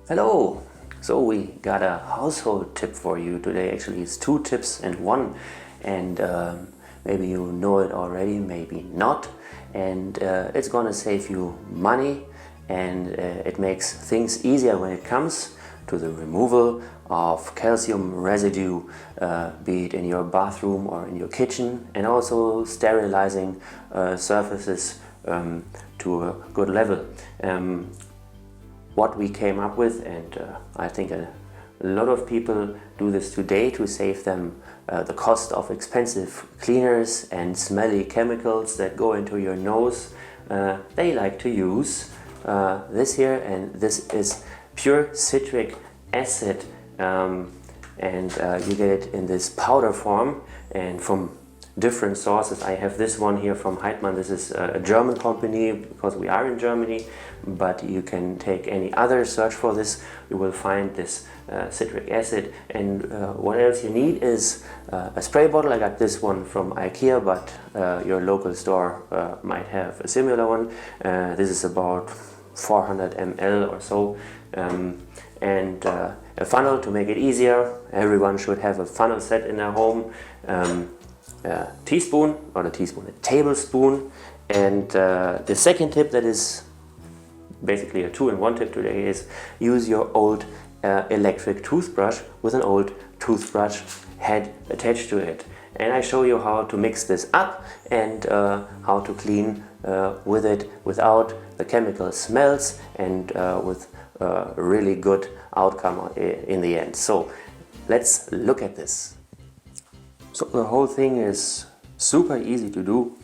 Hello! So we got a household tip for you today. Actually, it's two tips in one, and maybe you know it already, maybe not. And it's gonna save you money, and it makes things easier when it comes to the removal of calcium residue, be it in your bathroom or in your kitchen, and also sterilizing surfaces to a good level. What we came up with, and I think a lot of people do this today to save them the cost of expensive cleaners and smelly chemicals that go into your nose. They like to use this here, and this is pure citric acid, and you get it in this powder form and from different sources. I have this one here from Heidmann. This is a German company because we are in Germany, but you can take any other search for this. You will find this citric acid, and what else you need is a spray bottle. I got this one from IKEA, but your local store might have a similar one. This is about 400 ml or so, and a funnel to make it easier. Everyone should have a funnel set in their home. A tablespoon. And the second tip, that is basically a two-in-one tip today, is use your old electric toothbrush with an old toothbrush head attached to it. And I show you how to mix this up and how to clean with it without the chemical smells, and with a really good outcome in the end. So let's look at this. So the whole thing is super easy to do.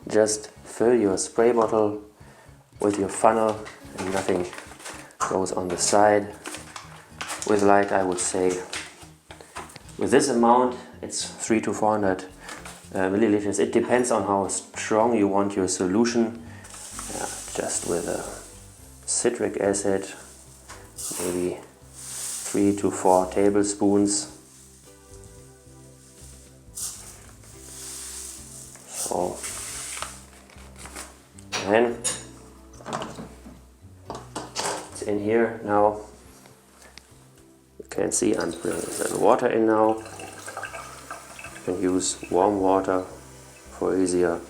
Just fill your spray bottle with your funnel, and nothing goes on the side. With light, I would say, with this amount, it's 300 to 400 milliliters. It depends on how strong you want your solution. Just with a citric acid, maybe 3 to 4 tablespoons. So, then it's in here now. You can see I'm putting the water in now. You can use warm water for easier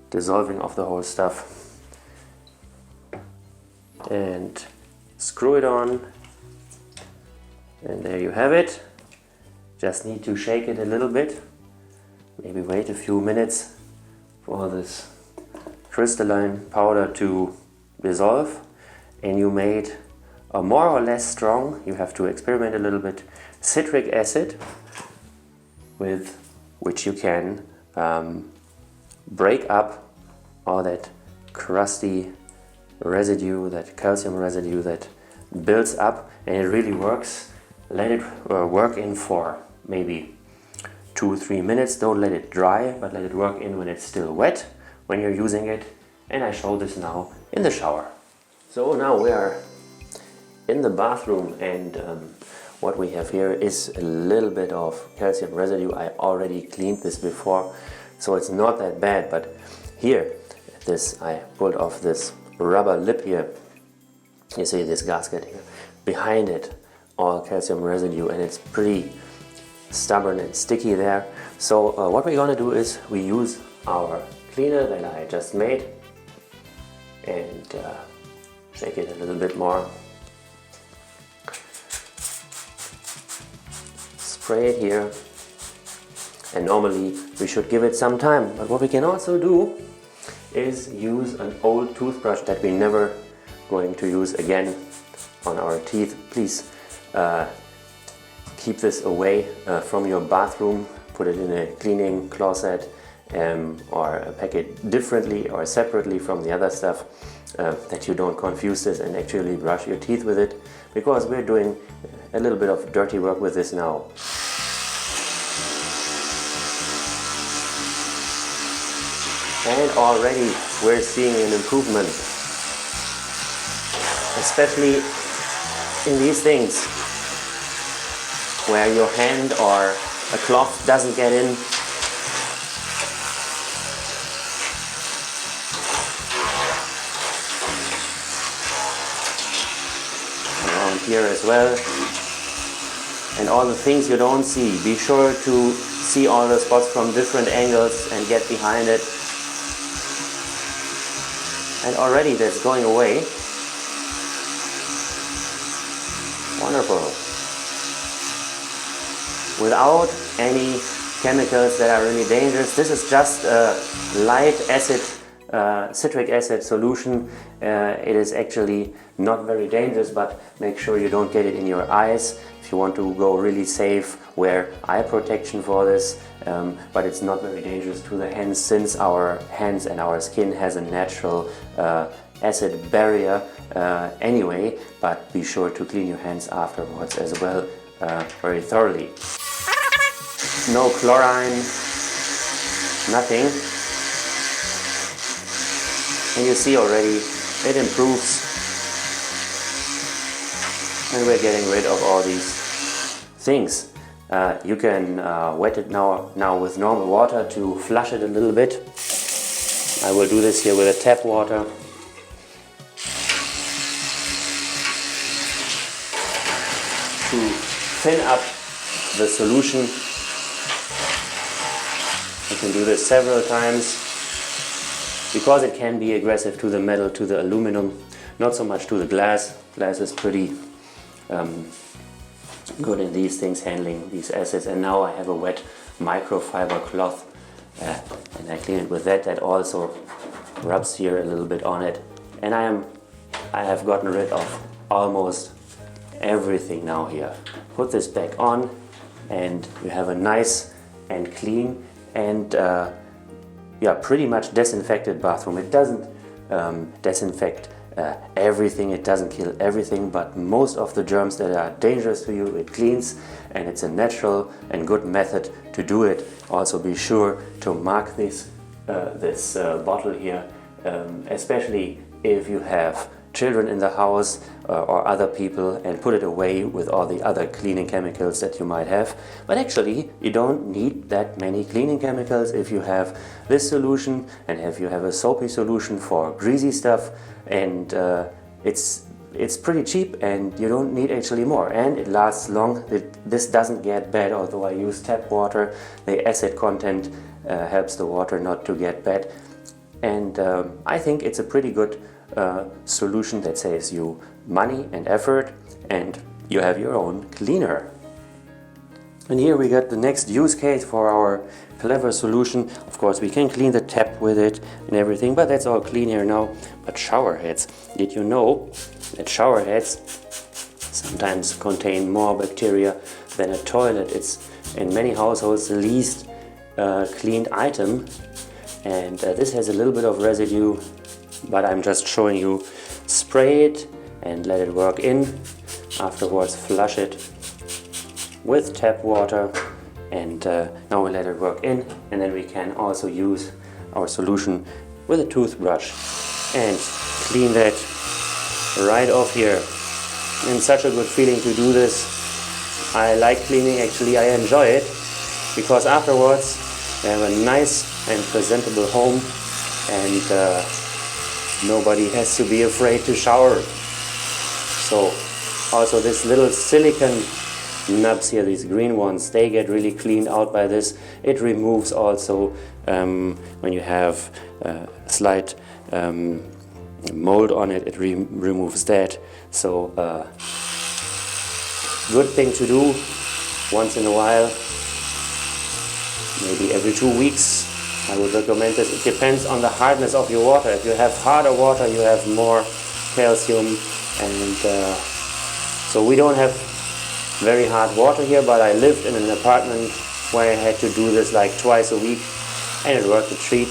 dissolving of the whole stuff. And screw it on, and there you have it. Just need to shake it a little bit. Maybe wait a few minutes for this crystalline powder to dissolve, and you made a more or less strong, you have to experiment a little bit, citric acid, with which you can break up all that crusty residue, that calcium residue that builds up, and it really works. Let it work in for maybe 2 or 3 minutes. Don't let it dry, but let it work in when it's still wet when you're using it. And I show this now in the shower. So now we are in the bathroom, and what we have here is a little bit of calcium residue. I already cleaned this before, so it's not that bad. But here, I pulled off this rubber lip here. You see this gasket here. Behind it, all calcium residue, and it's pretty stubborn and sticky there. So what we're gonna do is we use our cleaner that I just made, and shake it a little bit more. Spray it here, and normally we should give it some time, but what we can also do is use an old toothbrush that we're never going to use again on our teeth. Please keep this away from your bathroom. Put it in a cleaning closet, or pack it differently or separately from the other stuff, that you don't confuse this and actually brush your teeth with it, because we're doing a little bit of dirty work with this now. And already we're seeing an improvement, especially in these things where your hand or a cloth doesn't get in. here as well. And all the things you don't see, be sure to see all the spots from different angles and get behind it. And already that's going away. Wonderful. Without any chemicals that are really dangerous. This is just a light acid, citric acid solution. It is actually not very dangerous, but make sure you don't get it in your eyes. If you want to go really safe, wear eye protection for this, but it's not very dangerous to the hands, since our hands and our skin has a natural acid barrier anyway, but be sure to clean your hands afterwards as well very thoroughly. No chlorine, nothing. And you see already it improves, and we're getting rid of all these things. You can wet it now with normal water to flush it a little bit. I will do this here with a tap water. To thin up the solution. You can do this several times, because it can be aggressive to the metal, to the aluminum, not so much to the glass. Glass is pretty good in these things, handling these acids. And now I have a wet microfiber cloth and I clean it with that. That also rubs here a little bit on it, and I have gotten rid of almost everything now here. Put this back on and you have a nice and clean and yeah, pretty much disinfected bathroom. It doesn't disinfect everything, it doesn't kill everything, but most of the germs that are dangerous to you it cleans, and it's a natural and good method to do it. Also be sure to mark this bottle here, especially if you have children in the house or other people, and put it away with all the other cleaning chemicals that you might have. But actually you don't need that many cleaning chemicals if you have this solution, and if you have a soapy solution for greasy stuff, and it's pretty cheap and you don't need actually more, and it lasts long. This doesn't get bad, although I use tap water. The acid content helps the water not to get bad, and I think it's a pretty good solution that saves you money and effort, and you have your own cleaner. And here we got the next use case for our clever solution. Of course we can clean the tap with it and everything, but that's all clean here now. But shower heads, did you know that shower heads sometimes contain more bacteria than a toilet? It's in many households the least cleaned item, and this has a little bit of residue, but I'm just showing you. Spray it and let it work in. Afterwards flush it with tap water, and now we let it work in, and then we can also use our solution with a toothbrush and clean that right off here. And such a good feeling to do this. I like cleaning, actually I enjoy it, because afterwards we have a nice and presentable home, and nobody has to be afraid to shower. So also this little silicone nubs here, these green ones, they get really cleaned out by this. It removes also when you have a slight mold on it, it removes that. So good thing to do once in a while, maybe every 2 weeks. I would recommend this. It depends on the hardness of your water. If you have harder water, you have more calcium, and so we don't have very hard water here, but I lived in an apartment where I had to do this like twice a week, and it worked a treat.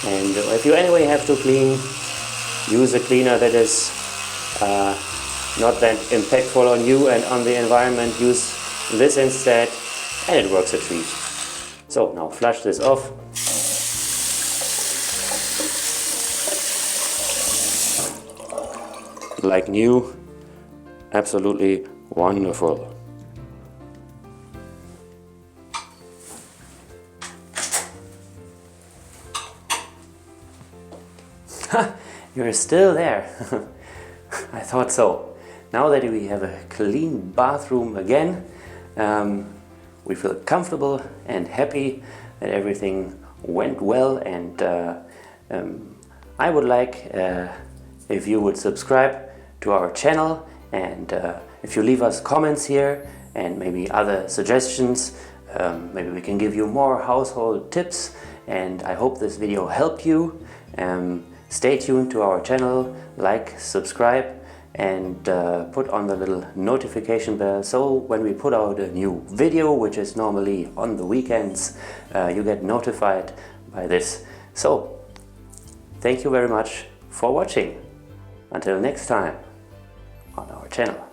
And if you anyway have to clean, use a cleaner that is not that impactful on you and on the environment. Use this instead, and it works a treat. So now flush this off. Like new, absolutely wonderful. You're still there. I thought so. now that we have a clean bathroom again, we feel comfortable and happy that everything went well, and I would like if you would subscribe to our channel, and if you leave us comments here and maybe other suggestions, maybe we can give you more household tips, and I hope this video helped you. Stay tuned to our channel, like, subscribe, and put on the little notification bell, so when we put out a new video, which is normally on the weekends, you get notified by this. So thank you very much for watching. Until next time on our channel.